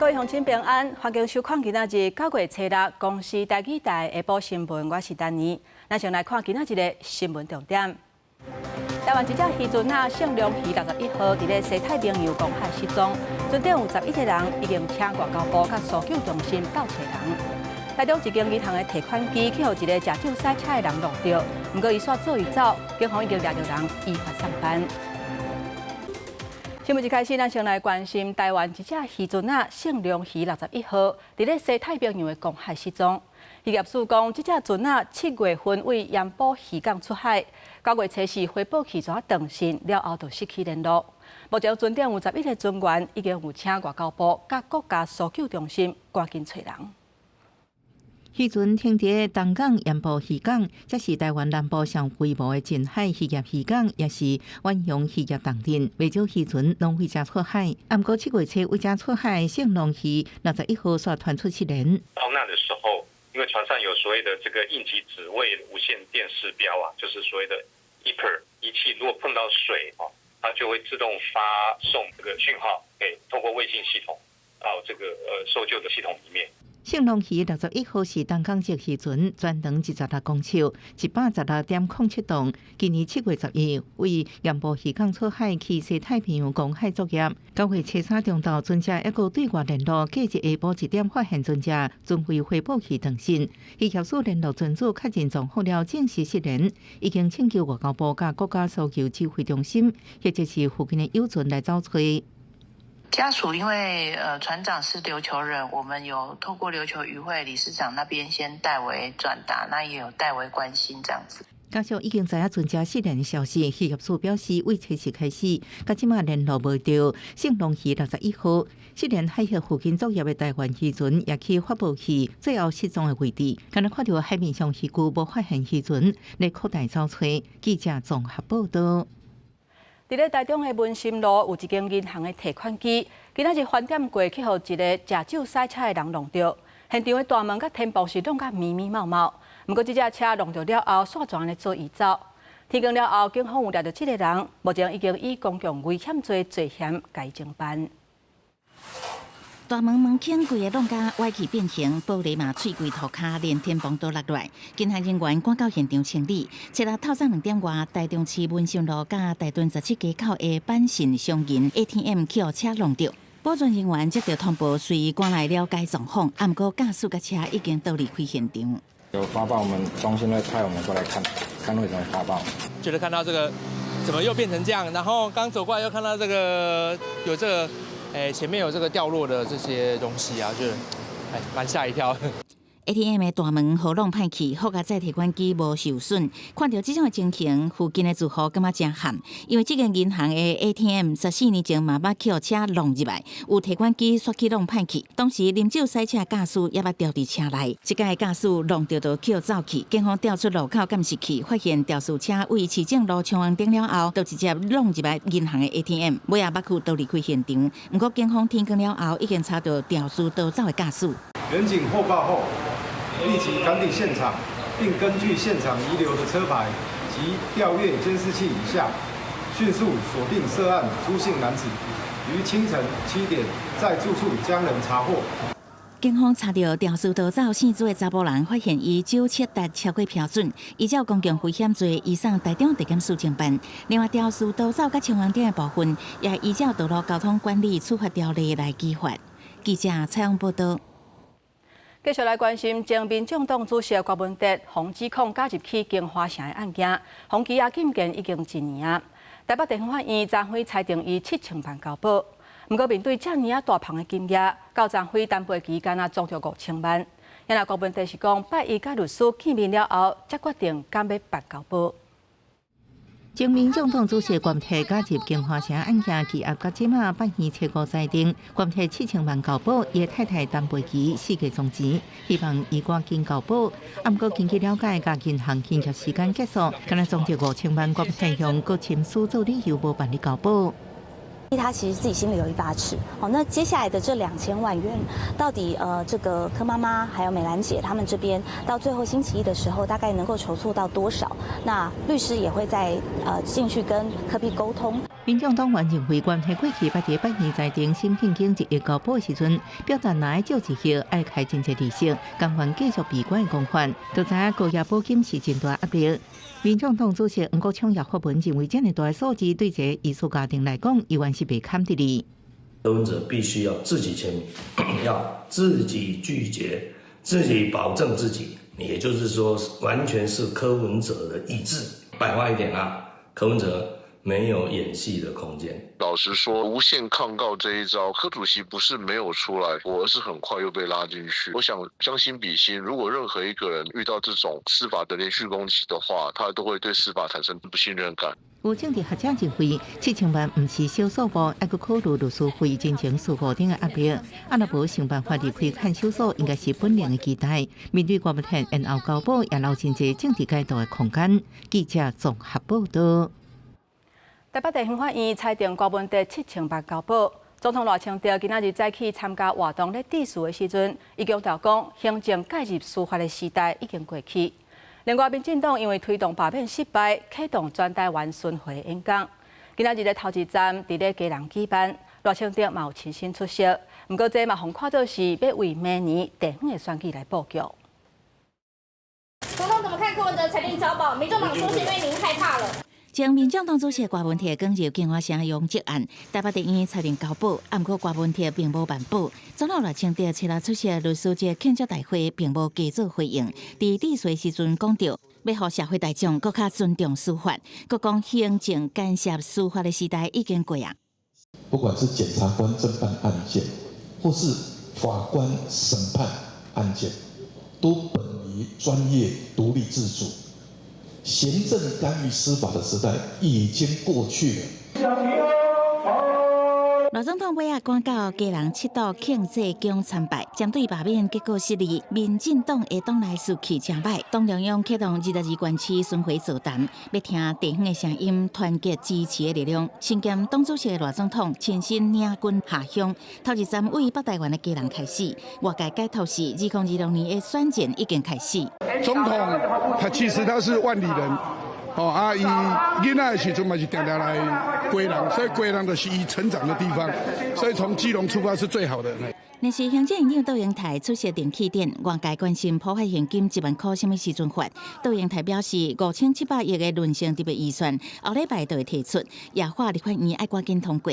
各位乡亲平安，欢迎收看今仔日9月初6公视台语台下晡新闻，我是丹妮。咱先来看今仔日的新闻重点。台湾一只渔船啊，圣龙鱼61号伫咧西太平洋公海失踪，船顶有11个人，已经请外交部甲搜救中心到找人。台中一间银行的提款机去互一个食酒塞车的人弄到，不过伊煞做伊走，警方已经抓到人，依法上班。新闻一开始，咱先来关心台湾一只渔船啊，圣龙鱼61号，伫咧西太平洋的公海失踪。渔业署讲，这只船啊，7月份为盐埔渔港出海，9月初4回报渔船断线了后，就失去联络。目前船顶有11个船员，已经有请外交部甲国家搜救中心赶紧找人。渔船停伫东港盐埔渔港，这是台湾南部上规模的近海渔业渔港，也是远洋渔业重镇。不少渔船拢回家出海，不过7月初回家出海，圣龙鱼61号煞传出失联。遭难的时候，因为船上有所谓的这个应急指位无线电视标啊，就是所谓的 EPR 仪器，如果碰到水它就会自动发送这个讯号给透过卫星系统到这个搜救的系统里面。圣龙鱼61号是东港籍渔船，全长16公尺，116.07吨。今年7月12日为盐埔渔港出海去西太平洋公海作业。9月初3中昼，船只一个对外联络，隔日下晡1点发现船只船回回报去断线。渔业署联络船主确认状况了，证实失联，已经请求外交部甲国家搜救指挥中心，或者是附近的友船来找找。家属因为船长是琉球人，我们有透过琉球渔会理事长那边先代为转达，那也有代为关心这样子。家属已经知影船只失联的消息，渔业署表示，为初时开始，到即马联络无到圣龙鱼61号。失联海峡附近作业的台湾渔船也去发布去最后失踪的位置，敢若看到海面上渔具无发现渔船，来扩大找找。记者综合报道。伫咧台中的文心路有一间银行的提款机，今仔日翻点过去，互一个食酒塞车的人弄到，现场的大门甲天幕是弄甲密密麻麻。不过，这只车弄到了后，煞全咧做移走。天光了后，警方有抓到这个人，目前已经以公共危险罪罪嫌改侦办。大门槛规个弄甲歪曲变形，玻璃嘛碎柜涂骹，连天棚都落落来。警察人员赶到现场清理。初六透早2点外，台中市文心路甲台屯17街口的板信商银 ATM 汽油车弄到，保全人员接到通报，随赶来了解状况。不过驾驶甲车已经都离开现场。有发报，我们中心会派我们过来看为什么发报。觉得看到这个怎么又变成这样，然后刚走过来又看到这个有这个。前面有这个掉落的这些东西啊，就蛮吓一跳。ATM 的大门好弄歹去，好在提款机无受损。看到这种情形，附近的住户感觉真寒，因为这间银行的 ATM 14年前嘛把汽油车弄入来，有提款机煞去弄歹去。当时啉酒塞车驾驶也捌掉伫车内，这间驾驶弄到就叫走去。警方调出路口监视器，发现肇事车为市政路冲往顶了后，就直接弄入来银行的 ATM， 尾也捌去都离开现场。不过警方天光了后，已经查到肇事逃走的驾驶。员警获报后，立即赶抵现场，并根据现场遗留的车牌及调阅监视器以下，迅速锁定涉案朱姓男子，于清晨7点在住处将人查获。警方查到肇事逃走姓朱的查甫人，发现伊酒测达超过标准，依照公共危险罪移送台中地检署侦办。另外，肇事逃走甲冲往点的部分，也依照道路交通管理处罚条例来依法。记者采访报道。继续来关心前民众党主席郭文哲防指控加入去金华城的案件，防羁押禁见已经1年啊。台北地方法院昨昏裁定伊7000万交保，不过面对这么大庞的金额，到昨昏担保期间总着5000万。原来郭文哲是讲拜伊甲律师见面了后，才决定敢要办交保。前民众党主席郭台加入金华城案件羁押，到即马8年7个裁定，郭台7000万交保，伊太太担保期4个钟钱，希望伊赶紧交保。不过根据了解，甲银行签约时间结束，敢若总值5000万，郭台向各签署做理由无办理交保。他其实自己心里有一把尺。好，那接下来的这2000万元，到底这个柯妈妈还有美兰姐他们这边，到最后星期一的时候，大概能够筹措到多少？那律师也会再进去跟柯 P 沟通。民众党原认为，原系过去捌伫8年在定新聘经1亿高保的时阵，表达若爱照一息，爱开真侪利息，甘愿继续闭关的讲法，就知影高额保金是真大压力。民众党主席黄国昌也发文认为，这么大的数字对一个遗属家庭来讲，依然是袂堪得哩。柯文哲必须要自己签名，要自己拒绝，自己保证自己，也就是说，完全是柯文哲的意志。白话一点啊，柯文哲没有演戏的空间。老实说，无限抗告这一招，柯主席不是没有出来，而是很快又被拉进去。我想将心比心，如果任何一个人遇到这种司法的连续攻击的话，他都会对司法产生不信任感。有政治学者认为，7000万不是小数目，还佫考虑律师费、进行司法等的压力。若无想办法离开看守所，应该是本能的期待。面对郭文天延后交保，也留真侪政治解读的空间。记者综合报道。台北地方法院裁定郭文德7000万交保。总统赖清德今仔日早起参加活动咧致辞的时阵，伊强调讲，行政介入司法的时代已经过去。另外，民进党因为推动罢免失败，启动全台湾巡回演讲。今仔日的头一站伫咧基隆举办，赖清德嘛有亲身出席。不过，这嘛互看做是要为明年地方的选举来布局。总统怎么看柯文哲裁定交保？民众党说是因为您害怕了。将民众党主席郭文铁卷入金华城拥挤案，台北地院裁定交保，不过郭文铁并无办保。总统赖清德前日出席律师节庆祝大会，并无加做回应。伫致辞时阵讲到，要互社会大众更加尊重司法，佮讲行政干涉司法的时代已经过啊。不管是检察官侦办案件，或是法官审判案件，都本于专业、独立自主。行政干预司法的时代已经过去了。赖总统尾仔赶到基隆7度庆祭宫参拜，针对罢免结果失利，民进党的党内士气真歹。党中央启动22县市巡回座谈，要听地方的声音，团结支持的力量。身兼党主席的赖总统亲身领军下乡，头一站为北台湾的基隆开始。外界解读是2026年的选战已经开始。总统其实他是万里人。伊囡仔的时阵嘛是定定来归人，所以归人就是伊成长的地方，所以从基隆出发是最好的。但是行政院长杜英台出席电器展，外界关心破坏现金1万块什么时阵发？杜英台表示，5700亿的论性特别预算，后礼拜就会提出，亚化立法院爱赶紧通过。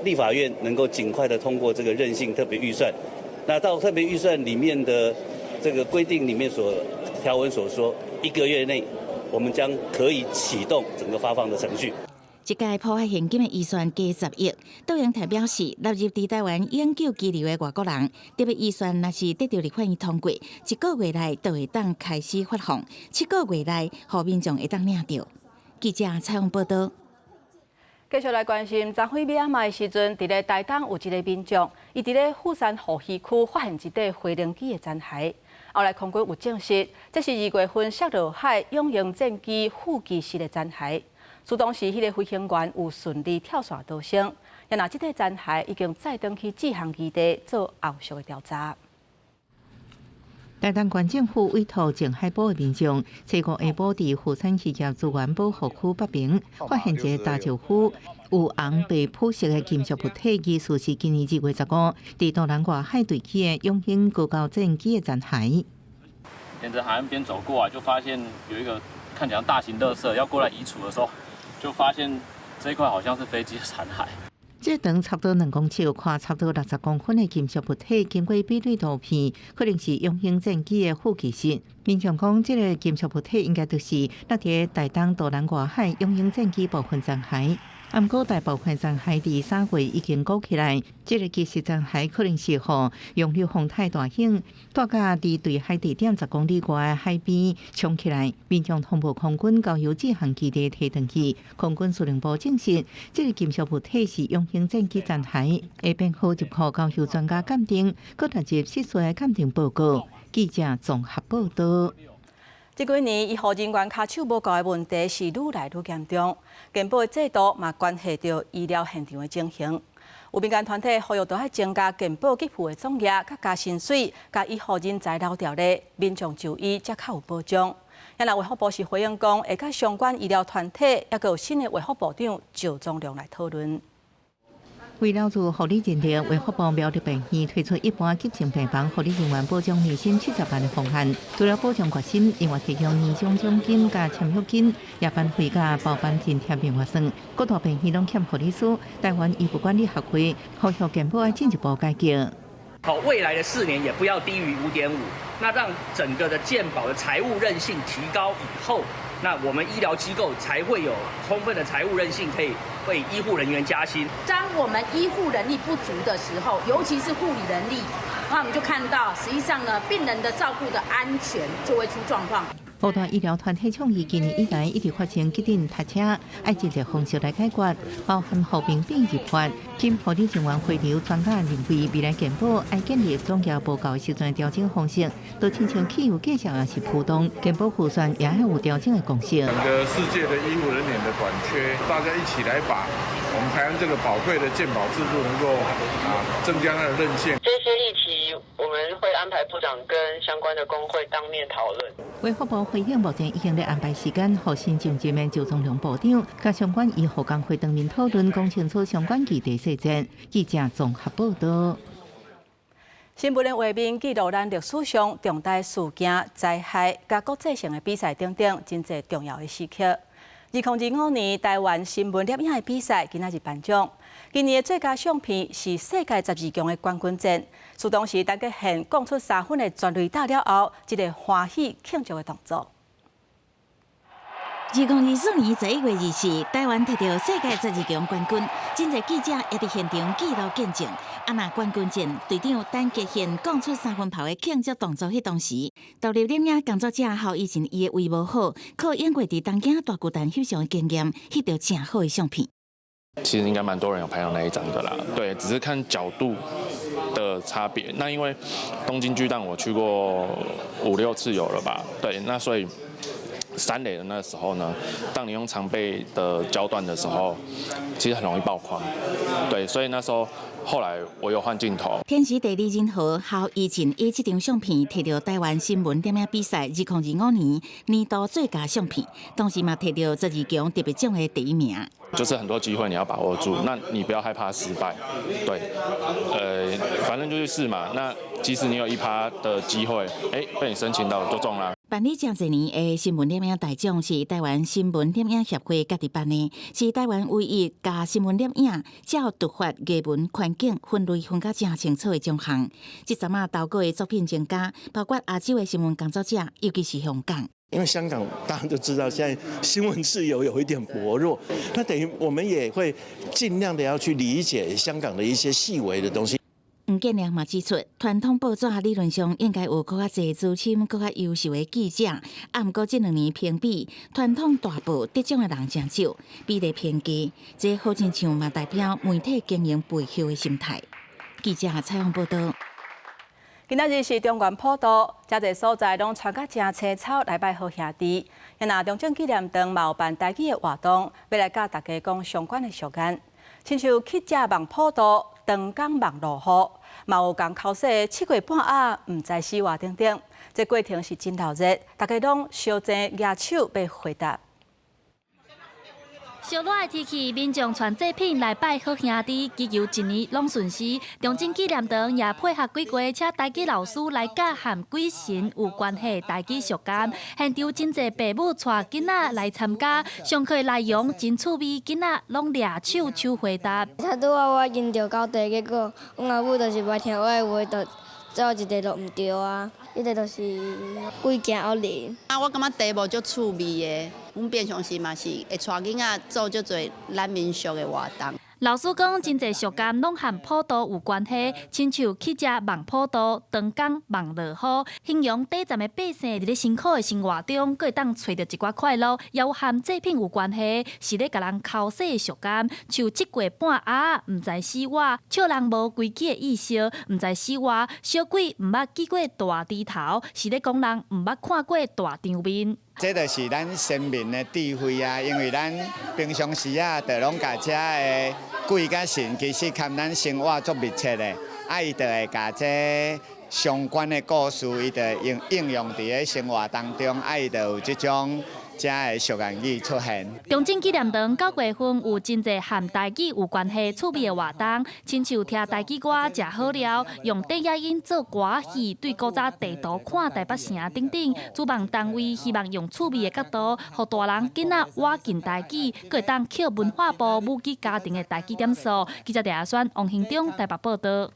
立法院能够尽快的通过这个韧性特别预算，那到特别预算里面的这个规定里面所条文所说，1个月内。我们将可以启动整个发放的程序。这届破坏现金的预算加10亿，杜英台表示，纳入伫台湾永久居留的外国人，特别预算若是得到立法院通过，1个月内就会当开始发放，7个月内，互民众会当领到。记者采访报道。继续来关心，昨暉晚暗的时阵，伫咧台东有一个民众，伊伫咧富山河溪区发现一块飞轮机的残骸。后来空军有证实，这是2月份摔落海永型战机副机师的残骸。此当时，迄个飞行员有顺利跳伞逃生。然而，这个残骸已经再登去制航基地做后续的调查。台东县政府委托前海保的民众，周5下晡伫富山渔业资源保护区北边，发现一个大石虎有红白铺色的金属物体，疑似是今年2月15伫东南外海对起的永兴高教战机的残骸。沿着海岸边走过来，就发现有一个看起来大型垃圾要过来移除的时候，就发现这一块好像是飞机的残骸。这长差不多2公尺、宽差不多60公分的金属物体，经过比对图片，可能是永兴战机的副机师。民众讲，这个金属物体应该就是那伫台东东南外海永兴战机部分残骸。不过，大部分残骸伫3月已经鼓起来，这个其实残骸可能是互洋流风太大型，带甲伫对海地点10公里外的海边冲起来。民众通报空军交由制航基地提登去，空军司令部证实，这个金属物体是永兴战机残骸，下边好入库交由专家鉴定，搁纳入实际的鉴定报告。记者综合报道。这几年，医护人员骹手无够的问题是愈来愈严重，健保的制度嘛关系到医疗现场的情形。有民间团体呼吁，都要增加健保给付的总额，甲加薪水，甲医护人才留条例，民众就医才较有保障。也来卫福部是回应讲，会甲相关医疗团体，也有新的卫福部长赵宗良来讨论。为了做护理认定，卫福部苗栗病院推出一般急症病房护理人员保障年薪70万的方案，除了保障月薪，另外提供年终奖金加签约金、夜班费加包班津贴名额算。各大病院拢欠护理师，台湾医务管理学会呼吁健保要进一步改革。好，未来的4年也不要低于5.5，那让整个的健保的财务韧性提高以后，那我们医疗机构才会有充分的财务韧性，可以为医护人员加薪。当我们医护人力不足的时候，尤其是护理人力，那我们就看到，实际上呢，病人的照顾的安全就会出状况。好多医疗团体倡议今年以来一直发生急诊塞车，爱一个方式来解决，包含护病变入法、经护理人员回流专家认为未来健保爱建立总价报告时阵调整方式，都亲像汽油介绍也是普通，健保预算也要有调整的共识。整个世界的医护人员的短缺，大家一起来把我们台湾这个宝贵的健保制度能够增加它的韧性。这些议题我们会安排部长跟相关的工会当面讨论。卫福部回应目前已经在安排时间，和新政见面赵宗良部长甲相关医护工会当面讨论，讲清楚相关议题细节。记者综合报道。新闻的画面记录咱历史上重大事件、灾害、甲国际性的比赛等等真侪重要的时刻。2025年台湾新闻摄影的比赛今仔日颁奖。今年的最佳相片是世界12强的冠军战，是当时大家现讲出3分的全垒打了后，一个欢喜庆祝的动作。2024年11月24日，台湾摕到世界12强冠军，真侪记者也伫现场记录见证。那冠军战队长陈杰宪讲出3分炮的庆祝动作，迄当时，投入摄影工作者后以前伊的胃无好，靠英国伫东京大巨蛋翕相的经验，翕到正好的相片。其实应该蛮多人有拍到那一张的啦，对，只是看角度的差别。那因为东京巨蛋我去过5、6次有了吧，对，那所以3垒的那时候呢，当你用长背的焦段的时候，其实很容易爆框，对，所以那时候后来我有换镜头。天时地利人和，后以前以这张相片摕到台湾新闻摄影比赛2025年年度最佳相片，同时嘛摕到12强特别奖的第1名。就是很多机会你要把握住，那你不要害怕失败，对，反正就去试嘛。那即使你有1%的机会，被你申请到就中了。办理这几年的新闻摄影大奖是台湾新闻摄影协会家己办的，是台湾唯一甲新闻摄影照突发、艺文、环境分类分甲正清楚的奖项。这阵啊，投稿的作品增加，包括亚洲的新闻工作者，尤其是香港。因为香港大家都知道，现在新闻自由有一点薄弱，那等于我们也会尽量的要去理解香港的一些细微的东西。吴建良嘛指出，传统报纸理论上应该有更加侪资深、更加优秀的记者，不过这2年评比，传统大报得奖的人真少，比例偏低。这好亲像嘛代表媒体经营背后的心态。记者采访报道。今仔日是中原普渡，遮侪所在拢穿甲真青草来拜好兄弟。也那中正纪念堂嘛有办台语的活动，要来甲大家讲相关的俗言，亲像去食望普渡、长江望落雨，嘛有讲考试7月半啊，唔知死活等等。这过程是真热热，大家拢相争举手要回答。烧热的天气，民众传祭品来拜好兄弟，祈求一年拢顺时。中正纪念堂也配合几位请台语老师来教和鬼神有关系台语俗言。现场真侪父母带囡仔来参加，上课内容真趣味，囡仔拢抓手回答。拄我因着到地，结果阮阿母就是袂听我的话，就做一个都唔对啊。迄个就是鬼行后日。我感觉题目足趣味的，阮平常时嘛是会带囡仔做足侪咱民俗的活动。老师讲，真侪俗言拢和普渡有关系，亲像去食望普渡、长江望落雨，形容短暂的百姓伫咧辛苦的生活中，佫会当找到一寡快乐，也有和祭品有关系，是咧甲人考试的俗言，像7月半鸭毋知死活，笑人无规矩的意思，毋知死活，小鬼毋捌见过大猪头，是咧讲人毋捌看过大场面。这就是咱先民的智慧啊，因为咱平常时啊，就拢甲遮的鬼甲神其实跟咱生活足密切的。伊就会甲这相关的故事，伊就应用伫咧生活当中，伊就有这种遮的俗谚语出现。中正纪念堂9月份有真侪和台语有关系趣味的活动，亲像听台语歌食好料，用低压音做歌戏，对古早地图看台北城等等。主办单位希望用趣味的角度，让大人囡仔挖进台语，佮会当扣文化部母语家庭的台语点数。记者陈选王兴忠台北报道。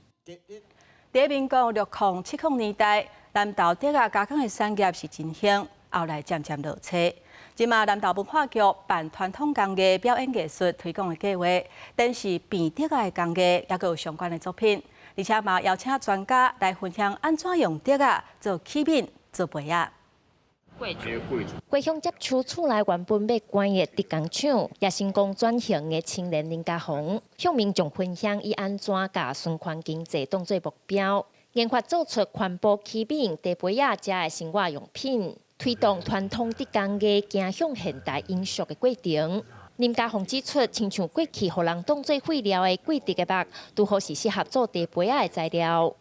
在民国6、7年代，南投竹仔加工的产业是真兴，后来渐渐落车。即马南投文化局办传统工艺表演艺术推广的计划，展示变竹仔的工艺，也佮有相关的作品，而且嘛邀请专家来分享安怎用竹仔做器皿、做杯仔。过乡接触厝内原本要关的竹工厂，也成功转型的青年林家宏，向民众分享以安怎把循环经济当作目标，研发做出环保器皿、茶杯仔这的生活用品。推动传统竹工艺走向现代艺术的过程。林家宏指出，亲像过去互人当做废料的贵竹的木，拄好是适合做茶杯仔的材料。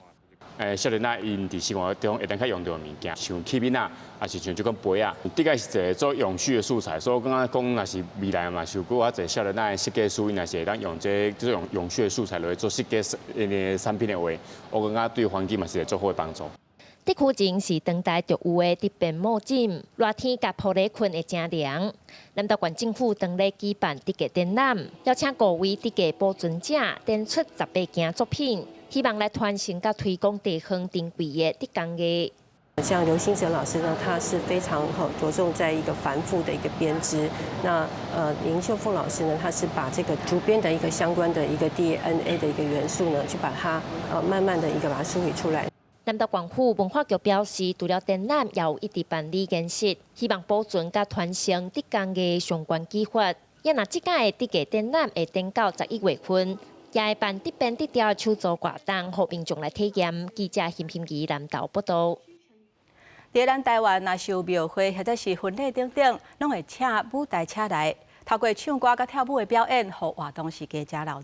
少年仔因伫生活中会当较用到的物件，像器皿啊，也是像即款杯啊，竹仔是一个做永续的素材，所以我感觉讲，若是未来嘛，是有够侪少年仔的设计师，因若是会当用这种永续的素材来做设计产品的话，我感觉对环境嘛是会做好的帮助。竹区前是当代独有的竹编木枕，热天甲玻璃困会真凉。南投县政府当日举办竹个展览，邀请各位竹个保存者展出18件作品，希望来传承甲推广地方珍贵的竹工艺。像刘兴哲老师呢，他是非常着重在一个繁复的一个编织。那林秀凤老师呢，他是把这个竹编的一个相关的一个 DNA 的一个元素呢，去把它慢慢的一个把它梳理出来。南投县府文化局表示，除了展览，也有一直办理研习，希望保存甲传承竹工艺相关技法。也若即届的竹个展览会展到11月份，也会办竹编竹雕手作活动，让民众来体验。记者辛欣怡南投报道。在咱台湾，若是有庙会或者是婚礼等等，拢会请舞台车来，透过唱歌甲跳舞的表演，互活动是加真热闹。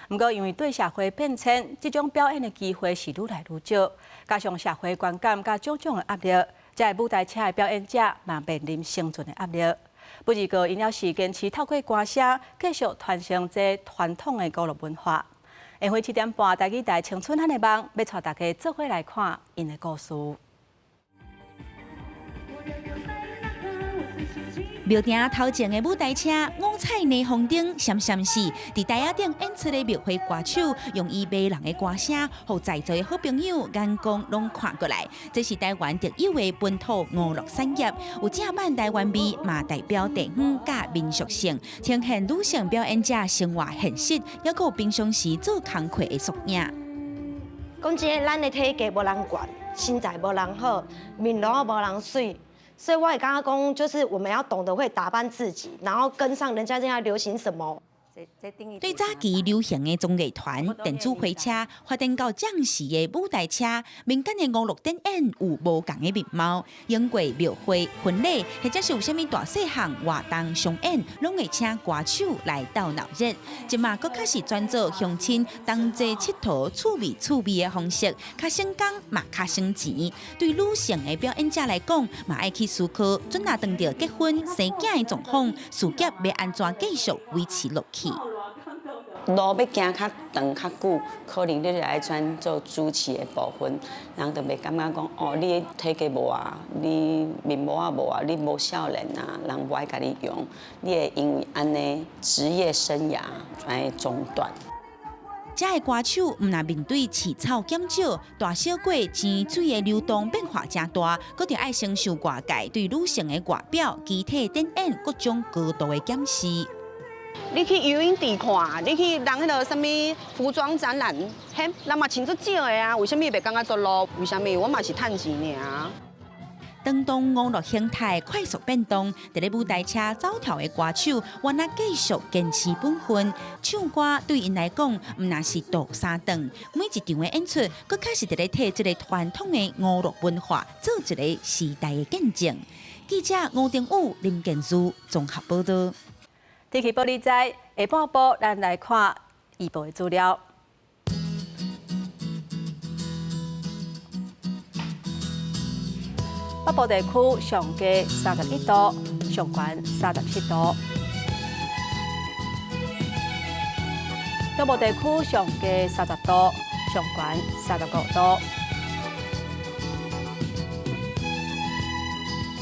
不过，因为对社会变迁，这种表演的机会是愈来愈少，加上社会观感甲种种的压力，这舞台车的表演者嘛面临生存的压力。不过，因也是坚持透过歌声，继续传承这传统的古乐文化。下晡7点半，台语台青春咱的梦，要带大家做伙来看因的故事。庙埕头前的舞台车，五彩霓虹灯闪闪烁，伫台仔顶演出的庙会歌手，用伊迷人的歌声，互在座的好朋友眼光拢看过来。这是台湾特有的本土娱乐产业，有正版台湾味，嘛代表地方甲民俗性，呈现女性表演者生活现实，也有平常时做工课的缩影。讲真的，咱的体格无人管，身材无人好，面容也无人水。所以我也刚刚讲，就是我们要懂得会打扮自己，然后跟上人家现在流行什么。对早期流行的综艺团、电子火车，发展到正式的舞台车，民间的娱乐展演有无同的面貌。演过庙会、婚礼，或者是有啥物大细项活动上演，拢会请歌手来到闹热。即马佫较是转做乡亲同齐佚佗、趣味的方式，较省工嘛较省钱。对女性的表演者来讲，嘛爱去思考，准若当着结婚、生囝的状况，事业要安怎继续维持落去。路要行较长较久，可能你就来转做主持的部分，人就袂感觉讲哦，你体格无啊，你面膜啊无啊，你无少年啊，人无爱甲你用，你会因为安尼职业生涯来中断。这个歌手毋但面对饲草减少、大小过钱水的流动变化真大，佮着爱承受外界对女性的外表、机体展演各种高度的检视。你去游泳池看，你去人迄个什么服装展览，嘿，人嘛穿足少的啊，为什么袂感觉做路？为什么我嘛是趁钱尔？当娱乐形态快速变动，伫咧舞台车走跳的歌手，原来继续坚持本分。唱歌对因来讲，毋但是度三顿，每一场的演出，佫开始伫咧替这个传统的娱乐文化做一个时代的见证。记者吴定武、林建珠综合报道。天气报你知，下半部咱来看预报的资料。北部地区上低31度，上悬37度；中部地区上低30度，上悬35度；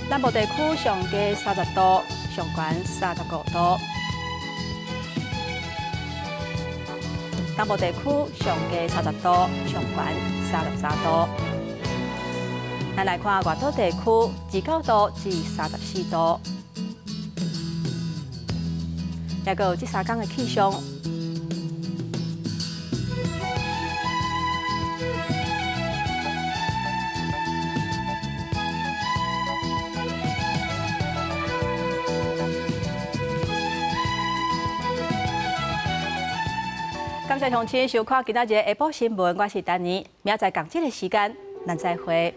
南部地区上低30度，上悬35度；东部地区上低30度，上悬33度。咱来看外岛地区29度至34度。也个有这3天的气象。感谢乡亲收看今仔日的下晡新闻，我是丹妮，明仔载同这个时间，咱再会。